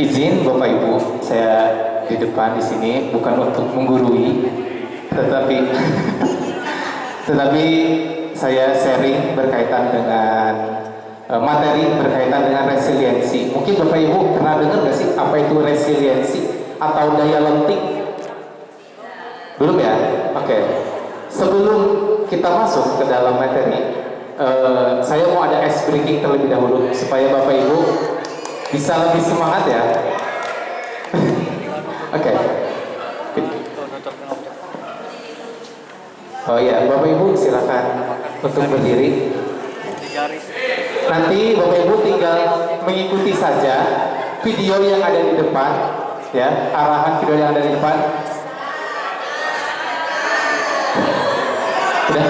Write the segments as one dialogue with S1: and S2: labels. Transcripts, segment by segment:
S1: Izin Bapak Ibu, saya di depan di sini bukan untuk menggurui, tetapi tetapi saya sharing berkaitan dengan materi berkaitan dengan resiliensi. Mungkin Bapak Ibu pernah dengar nggak sih apa itu resiliensi atau daya lentik? Belum ya? Oke. Sebelum kita masuk ke dalam materi, saya mau ada ice breaking terlebih dahulu supaya Bapak Ibu bisa lebih semangat ya. Oke. Oh ya, Bapak Ibu silakan untuk berdiri. Nanti Bapak Ibu tinggal mengikuti saja video yang ada di depan, ya, arahan video yang ada di depan. Udah.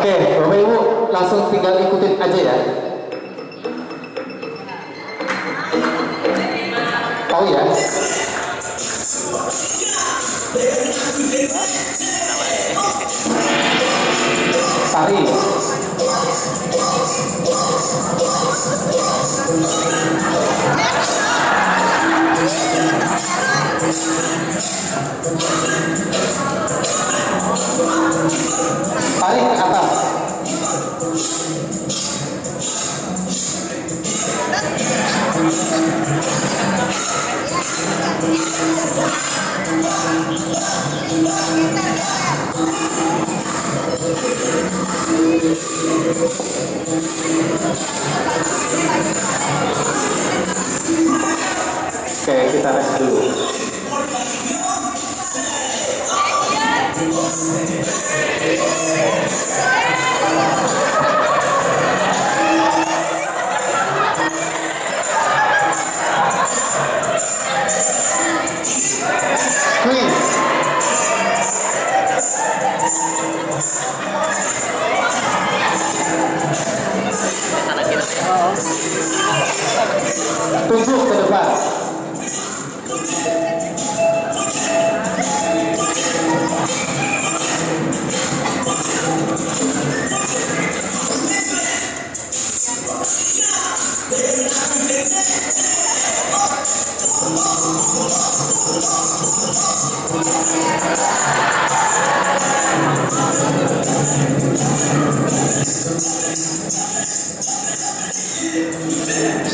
S1: Oke, Bapak Ibu langsung tinggal ikutin aja ya. Tahu ya? Tari. Tarik ke atas. Oke, kita rest dulu. Please. Tunjuk ke depan.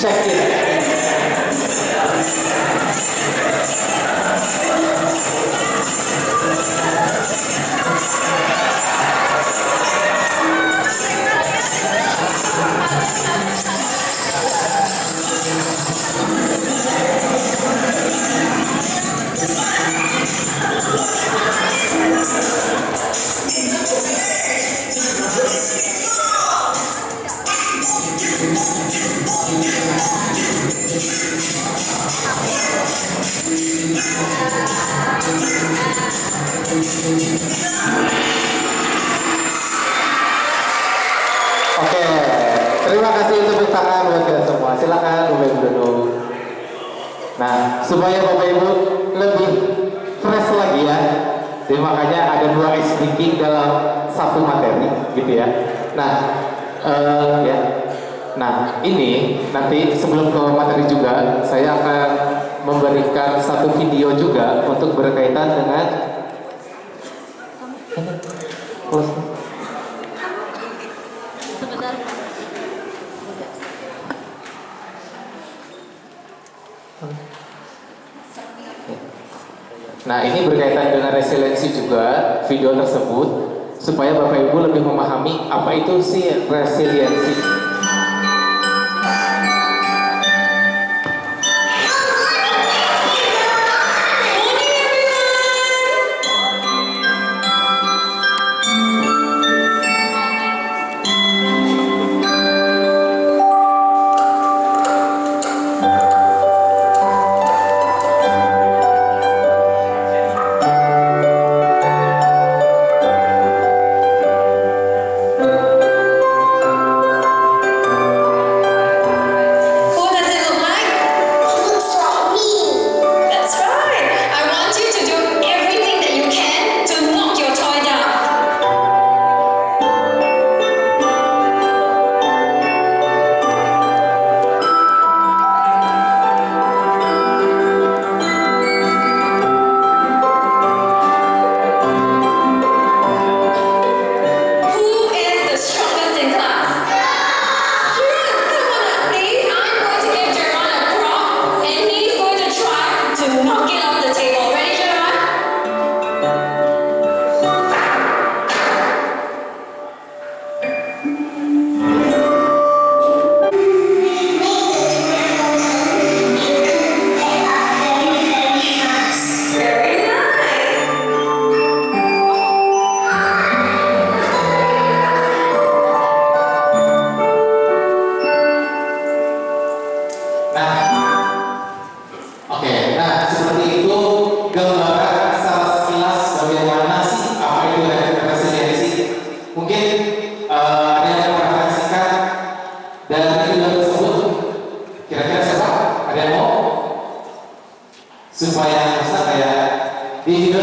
S1: Check it. Oke, terima kasih tepuk tangan buat kita semua. Silakan Bapak Ibu duduk. Nah, supaya Bapak Ibu lebih fresh lagi ya, jadi makanya ada 2 ice breaking dalam satu materi, gitu ya. Nah, ya. Nah, ini nanti sebelum ke materi juga, saya akan memberikan satu video juga untuk berkaitan dengan Nah, ini berkaitan dengan resiliensi juga video tersebut supaya Bapak Ibu lebih memahami apa itu sih resiliensi.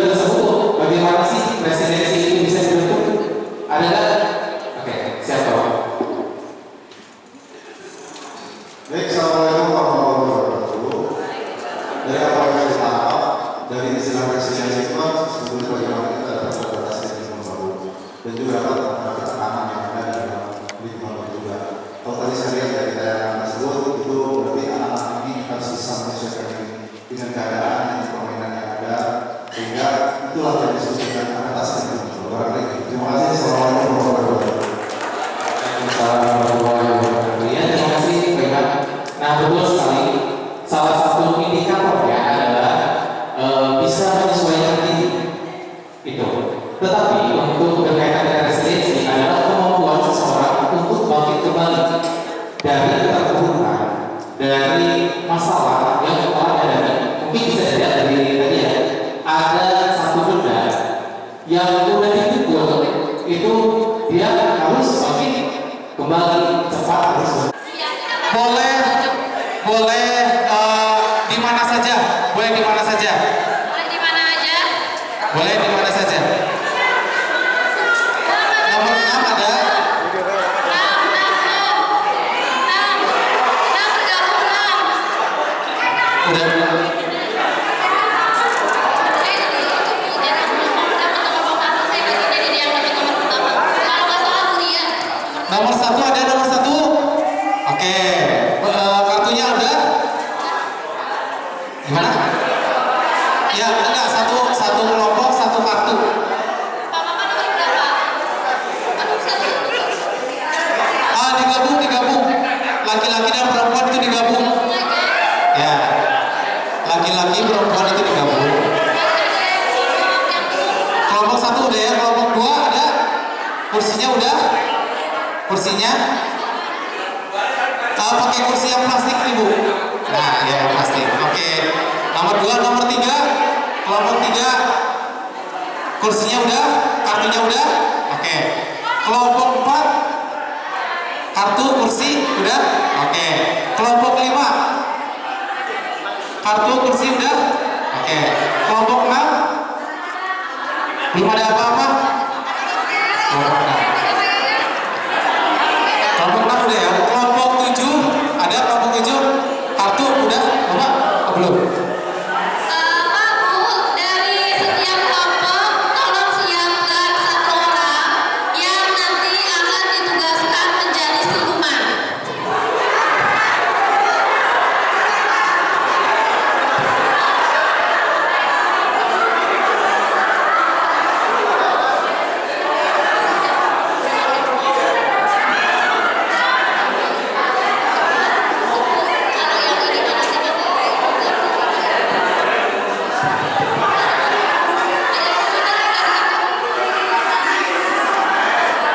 S1: tersebut, bagaimana sih presidensi itu bisa dibentuk? Ada nggak? Oke, siapa?
S2: Baik, assalamualaikum warahmatullahi wabarakatuh. Dari apa yang saya tangkap dari istilah presidensi itu kan sebetulnya bagaimana kita dapat beradaptasi dengan lingkungan baru dan juga dapat menghadapi tekanan yang ada di dalam lingkungan baru juga. Kalau tadi saya lihat dari tayangan tersebut itu berarti anak-anak ini harus bisa menyesuaikan diri dengan keadaan dan permainan yang ada, sehingga itulah yang disebut dengan adaptasi dengan lingkungan baru. Terima kasih. Assalamualaikum warahmatullahi wabarakatuh.
S1: Terima kasih, Bapak. Nah, betul sekali. Salah satu indikatornya adalah bisa menyesuaikan diri. Itu. Tetapi untuk berkaitan dengan resiliensi adalah kemampuan seseorang untuk bangkit kembali dari keterpurukan, dari masalah yang telah dihadapi. Mungkin bisa dilihat dari tadi ya, ada satu benda yang udah dipukul, itu dia harus bangkit kembali cepat harus. Boleh di mana saja, boleh di mana saja.
S3: Boleh di mana aja?
S1: Boleh di mana saja. Nomor 6 ada.
S3: 6 bergabung 6.
S1: Udah. Nomor 1 ada nomor 1. Oke. Kartunya udah. Gimana? Ya, enggak, satu kelompok, satu kartu. Digabung. Laki-laki dan perempuan itu digabung. Ya. Laki-laki perempuan itu digabung. Kelompok 1 udah ya, kelompok 2 ada. Kursinya udah. Kursinya pakai kursi yang plastik nih Bu. Nah ya plastik. Oke. Nomor 2, nomor 3, kelompok 3 kursinya udah, kartunya udah. Oke. Kelompok 4 kartu kursi udah. Oke. Kelompok 5 kartu kursi udah. Oke. Kelompok 6 belum ada apa-apa. Kelompok 6. Kelompok 6 udah ya. Kelompok 7 ada, kelompok 7 kartu udah Bapak? Belum?
S3: Pak Bu, dari setiap kelompok tolong siapkan satu orang yang nanti akan ditugaskan menjadi siluman.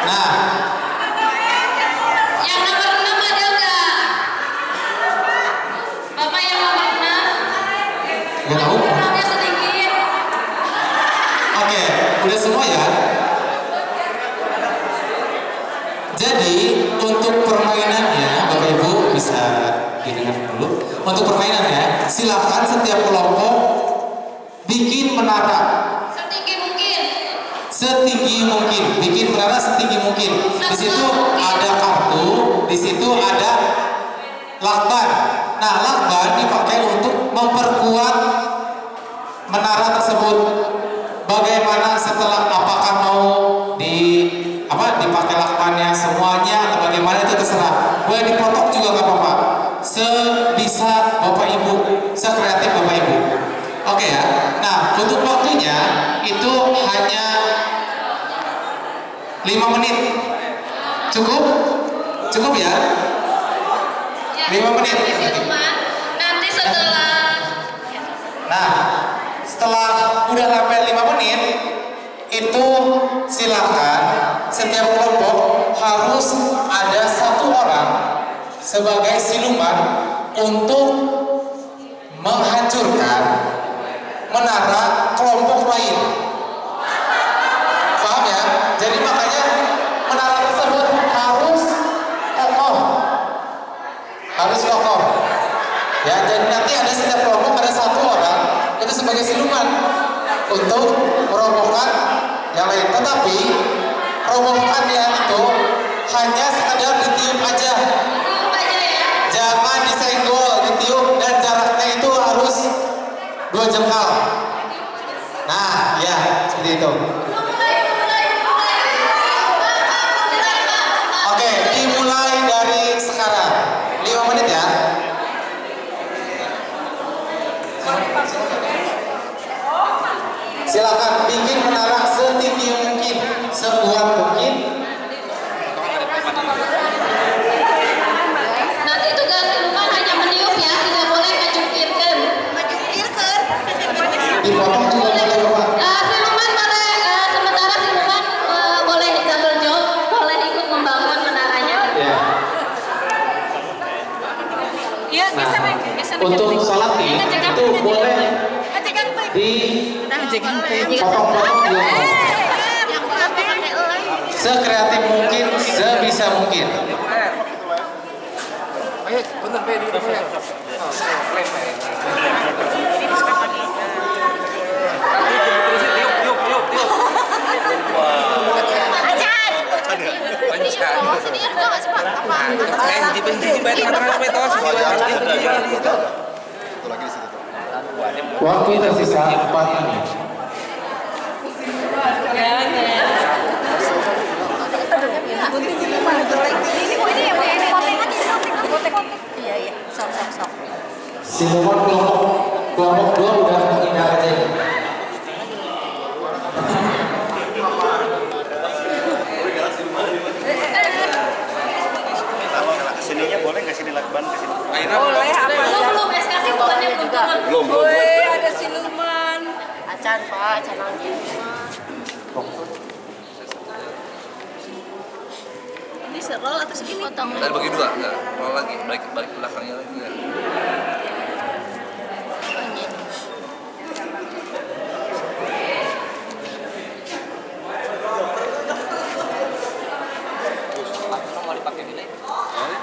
S1: Nah,
S3: Yang nomor 6 ada nggak? Bapak yang nomor 6?
S1: nggak tahu.
S3: Nomornya sedikit.
S1: Oke, udah semua ya. Jadi untuk permainannya, Bapak Ibu bisa didengar dulu. Untuk permainannya, silakan setiap kelompok bikin menara setinggi mungkin, bikin menara setinggi mungkin. Di situ ada kartu, di situ ada lakban. Nah, lakban dipakai untuk memperkuat menara tersebut. Bagaimana setelah, apakah mau dipakai lakbannya semuanya atau bagaimana, itu terserah. Boleh dipotong juga nggak apa-apa. Sebisa Bapak Ibu, sekreatif Bapak Ibu. Oke ya. Nah, untuk waktunya itu hanya 5 menit. Cukup? Cukup ya? 5 menit.
S3: Nanti setelah
S1: Nah, setelah udah sampai 5 menit, itu silakan setiap kelompok harus ada satu orang sebagai siluman untuk menghancurkan menara kelompok lain. Paham ya? Jadi makanya menara tersebut harus kokoh. Harus kokoh. Ya, jadi nanti ada setiap kelompok ada satu orang itu sebagai siluman untuk merobohkan yang lain. Tetapi robohkannya itu hanya sekadar ditiup aja.
S3: Tiup aja ya.
S1: Jangan disenggol, ditiup, dan jaraknya itu harus 2 jengkal. Nah, ya seperti itu. Oke, dimulai dari sekarang. 5 menit ya. Silakan bikin menara setinggi mungkin, sekuat mungkin.
S3: Nanti tugas siluman hanya meniup ya, tidak boleh ngajungkirkan.
S1: Dipotong juga boleh Bapak.
S3: Siluman boleh, sementara siluman boleh double job, boleh ikut membangun menaranya.
S1: Ya.
S3: Iya,
S1: Nah, untuk sholat nih itu boleh dipotong-potong juga. Sekreatif mungkin, sebisa mungkin. Waktu tersisa 4 menit. Siluman kelompok 2 udah menghindar aja.
S4: Kesininya boleh nggak sini lakban ke sini?
S5: Boleh apa aja.
S3: Belum, SKC bukannya belum turun.
S5: Boleh ada siluman.
S3: Acan Pak, acan lagi. Ini serol atau segini potong?
S6: Dari bagi 2, enggak. Roll lagi, balik belakangnya lagi enggak. Mau dipakai gini?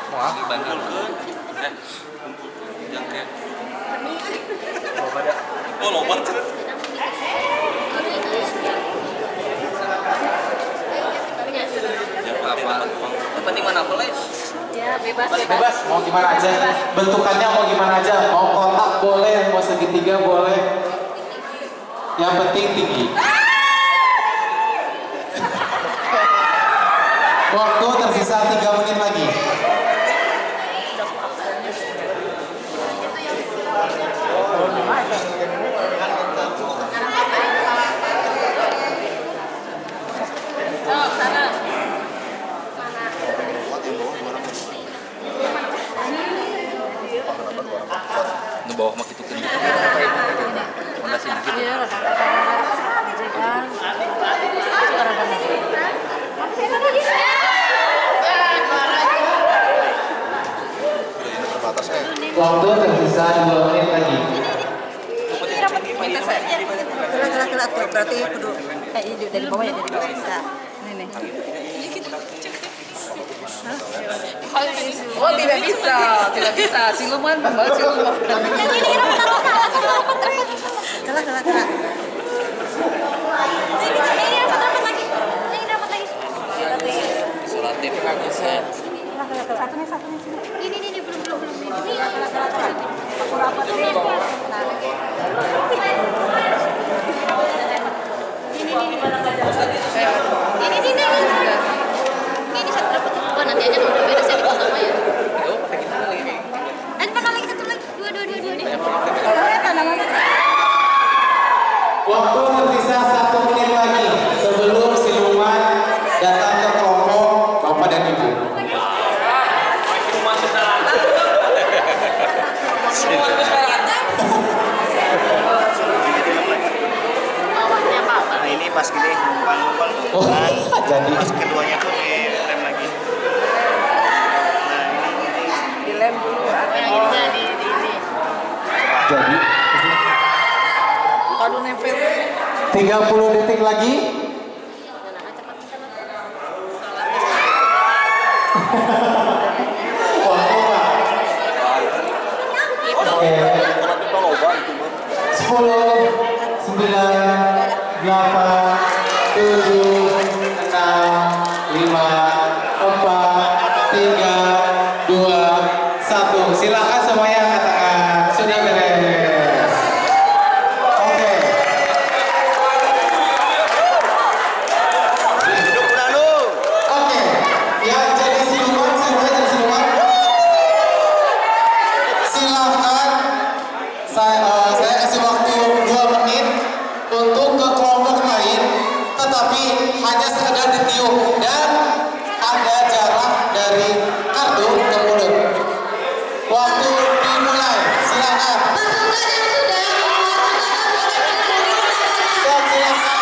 S6: Mau dibantu ke? Jangkek. Oh, lompat. Apa? Yang penting mana boleh?
S3: Ya, bebas.
S1: Bebas, mau gimana aja. Bentukannya mau gimana aja. Mau kotak boleh, mau segitiga boleh. Yang penting tinggi. Waktu tersisa 3 menit lagi.
S6: Di bawah mah gitu kan. Mana sih gitu.
S1: Waktu tersisa 2 menit lagi.
S5: Gerak tuh berarti kudu dari bawah ya, dari bawah bisa. Ini. Oh tidak bisa, siluman membawa siluman. Gerak.
S6: Isolatif bisa.
S3: Ini belum. Ini satu dapat. Wah, nanti aja udah beres ya dipotong ya. Dan pakai lagi satu lagi. Dua deh.
S1: Waktu tersisa 1 menit lagi sebelum siluman datang ke kelompok Bapak dan Ibu.
S3: Bawahnya Pak.
S4: Nah ini pas gini numpang
S1: Oh, jadi
S4: pas keduanya tuh direm lagi. Nah ini
S5: Dilem dulu.
S3: Yang ini jadi ini.
S1: jadi
S5: Aduh nempel.
S1: 30 detik lagi. Waktu Pak. Oke. 10, 9, 7, 6, 5, 4, 3, 2, 1. Silakan semuanya angkat tangan. Sudah beres. Oke. Oke. Yang jadi siluman, jadi siluman. Silakan. Saya kasih waktu 2 menit untuk ke kelompok lain, tetapi hanya sekedar ditiup dan ada jarak dari kartu ke mulut. Waktu dimulai, silakan.
S3: Masukkan yang sudah.
S1: Siap, silakan.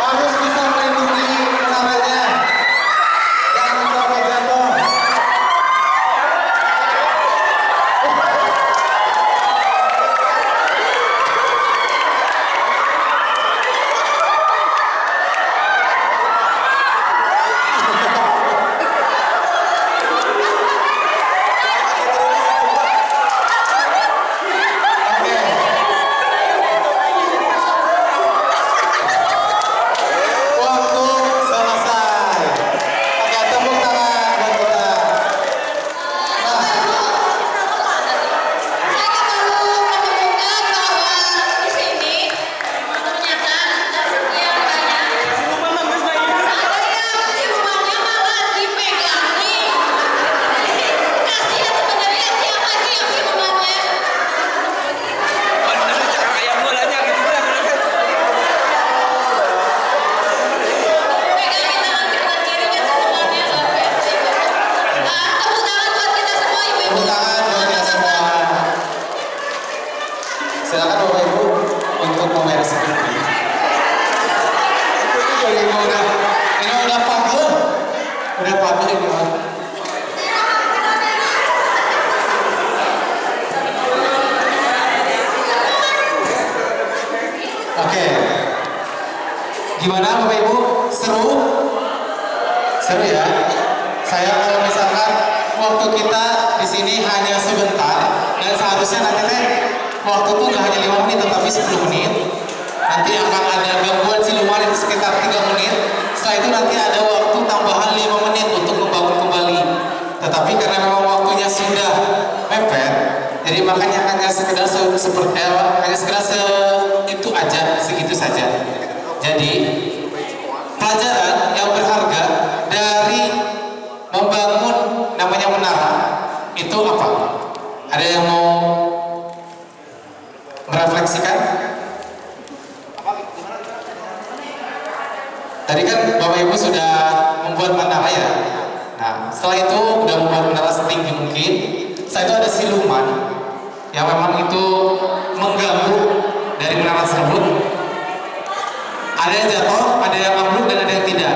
S1: Harus bisa melindungi menaranya. Jangan sampai jatuh. Oke. Waktu selesai. Oke, tepuk tangan buat kita. Nah,
S3: Saya baru menemukan bahwa di sini ternyata ada sekian banyak. Ada yang silumannya malah dipegangi. Kasihan sebenarnya siapa sih yang silumannya?
S6: Kayak mulanya gitu kan.
S3: Pegangin tangan kanan kirinya silumannya sampai sini. Tepuk tangan buat kita semua ibu-ibu.
S1: tepuk tangan buat kita semua. Silakan Bapak Ibu untuk membereskan. Ini udah pagel. Udah pagel ini, Pak. Oke. Gimana Bapak Ibu? Seru? Seru ya? Saya kalau misalkan waktu kita di sini hanya sebentar dan seharusnya nanti teh waktu itu nggak hanya 5 menit tetapi 10 menit. Nanti akan ada gangguan siluman itu sekitar 3 menit. Setelah itu nanti ada waktu tambahan 5 menit untuk membangun kembali. Tetapi karena memang waktunya sudah mepet, jadi makanya hanya sekedar itu aja, segitu saja. Jadi pelajaran yang berharga dari membangun namanya menara itu apa? Ada yang mau merefleksikan? Tadi kan Bapak Ibu sudah membuat menara ya. Nah, setelah itu udah membuat menara setinggi mungkin. Setelah itu ada siluman yang memang itu mengganggu dari menara tersebut. Ada yang jatuh, ada yang ambruk, dan ada yang tidak.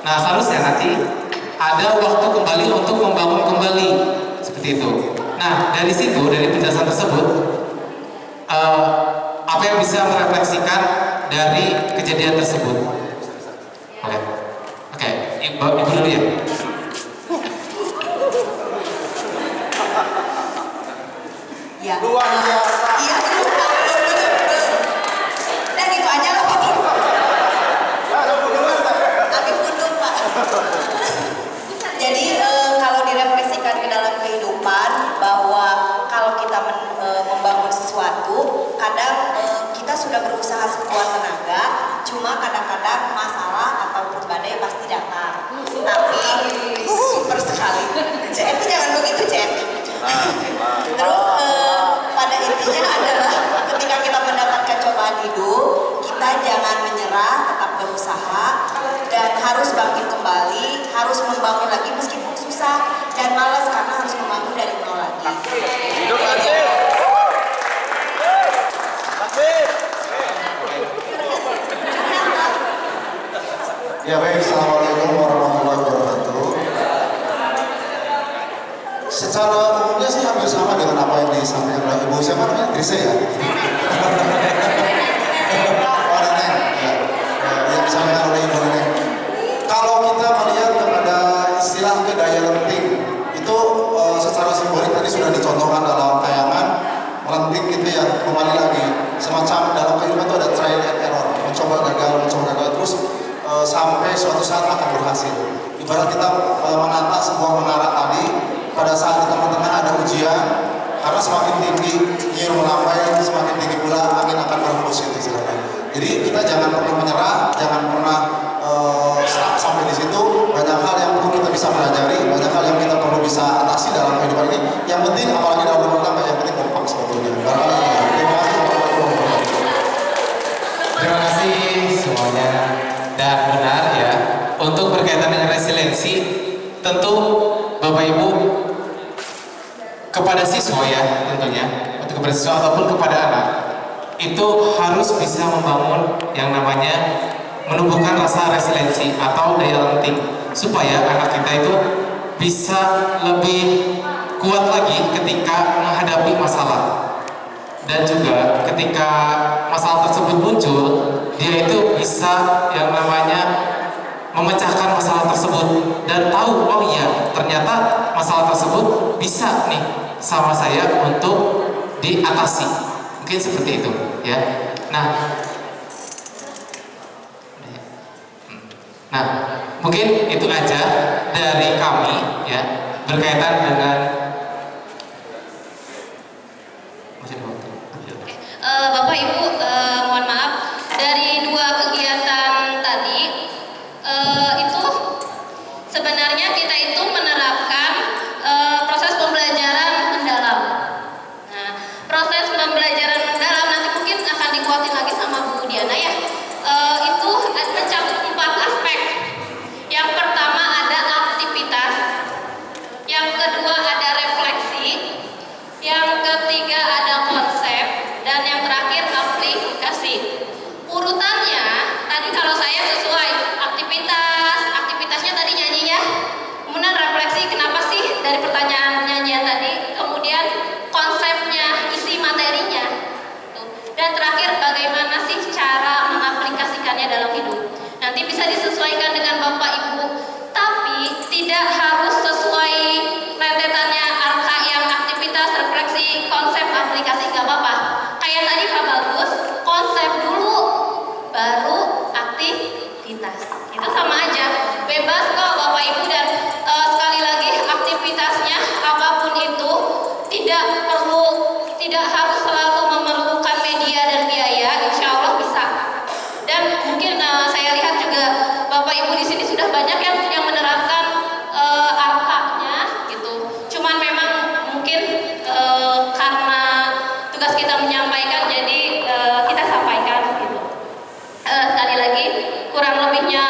S1: Nah, seharusnya nanti ada waktu kembali untuk membangun kembali seperti itu. Nah, dari situ, dari penjelasan tersebut, apa yang bisa merefleksikan dari kejadian tersebut? Oke, ibu dulu ya.
S5: Ya. Iya, belum. Dan gitu aja lah, Pak. Habis dulu, Pak. Jadi kalau direfleksikan ke dalam kehidupan bahwa kalau kita membangun sesuatu, kadang kita sudah berusaha sekuat tenaga, cuma kadang-kadang masalah ataupun badai pasti datang. Tapi super sekali. Jen, itu jangan begitu, Jen. Terus pada intinya adalah ketika kita mendapatkan cobaan hidup, kita jangan menyerah, tetap berusaha dan harus bangkit kembali, harus membangun lagi meskipun susah dan malas karena harus membangun dari nol lagi.
S4: Hidup lagi.
S2: Ya baik, Assalamualaikum warahmatullahi wabarakatuh. Secara umumnya sih hampir sama dengan apa yang disampaikan oleh Ibu. Siapa namanya? Trise ya? Oh, Tete. ibarat kita menata sebuah menara tadi, pada saat di tengah-tengah ada ujian, karena semakin tinggi nyiur melambai, semakin tinggi pula angin akan berhembus itu istilahnya. Jadi kita jangan pernah menyerah, jangan pernah stuck sampai di situ. Banyak hal yang perlu kita bisa pelajari, banyak hal yang kita perlu bisa atasi dalam kehidupan ini. Yang penting apalagi dalam rumah tangga, yang penting kompak sebetulnya. Barangkali itu ya. Terima kasih warahmatullahi wabarakatuh.
S1: Terima kasih semuanya. Dan benar ya, untuk berkaitan dengan resiliensi, tentu Bapak Ibu kepada siswa ya tentunya, untuk kepada siswa ataupun kepada anak, itu harus bisa membangun yang namanya menumbuhkan rasa resiliensi atau daya lenting, supaya anak kita itu bisa lebih kuat lagi ketika menghadapi masalah. Dan juga ketika masalah tersebut muncul, dia itu bisa yang namanya memecahkan masalah tersebut dan tahu, oh iya ternyata masalah tersebut bisa nih sama saya untuk diatasi. Mungkin seperti itu ya. Nah, mungkin itu aja dari kami ya, berkaitan dengan
S3: Bapak Ibu, mohon maaf, dari dua kegiatan tadi itu sebenarnya kita itu menerapkan proses pembelajaran mendalam. Nah, proses pembelajaran mendalam nanti mungkin akan dikuatin lagi sama Bu Diana ya. Itu mencakup 4 aspek. Yang pertama ada aktivitas, yang kedua ada refleksi, yang ketiga ada konsep, dan yang terakhir aplikasi. Urutannya tadi kalau saya sesuai aktivitasnya tadi nyanyi ya, kemudian refleksi kenapa sih dari pertanyaan nyanyian tadi, kemudian konsepnya, isi materinya, dan terakhir bagaimana sih cara mengaplikasikannya dalam hidup. Nanti bisa disesuaikan dengan Bapak Ibu, tapi tidak harus sesuai rentetannya angka yang aktivitas, refleksi, konsep, aplikasi, nggak apa-apa. Kayak tadi Pak Bagus, konsep dulu, baru aktivitas. Itu sama aja, bebas kok Bapak Ibu, dan sekali lagi aktivitasnya apapun itu tidak harus selalu memerlukan media dan biaya, insya Allah bisa. Dan mungkin saya lihat juga Bapak Ibu di sini sudah banyak yang menerapkan angkanya gitu. Cuman memang mungkin karena tugas kita menyampaikan, jadi kita sampaikan gitu. Sekali lagi kurang lebihnya